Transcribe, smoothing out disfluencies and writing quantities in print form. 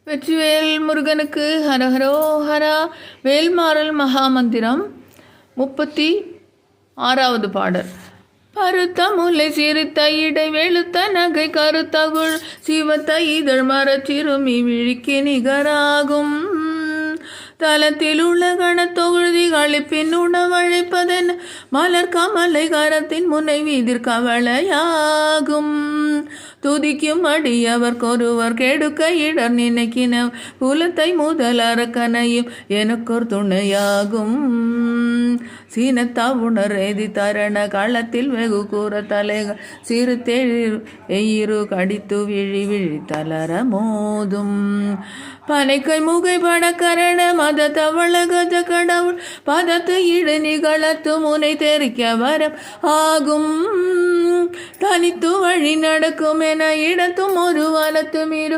வெற்றிவேல் முருகனுக்கு ஹரஹரோஹரா. வேல்மாறல் மகாமந்திரம் 36வது பாடல். பருத்த முல்லை சிறுத்த இடை வெளுத்த நகை கருத்தகுள் சிவத்த இதழ் மரச்சிறுமி விழிக்கு நிகராகும் தலத்தில் உள்ள கணத்தொகுதி கழிப்பின் உணவழைப்பதென் மலர் கமலை கரத்தின் முனை வீதிர் கவலையாகும். துதிக்கும் அடியவர்க்கொருவர் கெடுக்க இடர் நினைக்கின புலத்தை முதல் அரக்கனையும் எனக்கொரு துணையாகும். சீனத்தா உணர் எதி தரண களத்தில் வெகு கூற தலைகள் சிறு தெயிரு கடித்து விழி விழி தளர மோதும். பனைக்கை முகை படக்கரண மத தவள கஜ கடவுள் பதத்து இடு நிகழத்து முனை தெரிக்க வரம் ஆகும். தனித்து வழி நடக்கும் என இடத்தும் ஒரு வலத்தும் இரு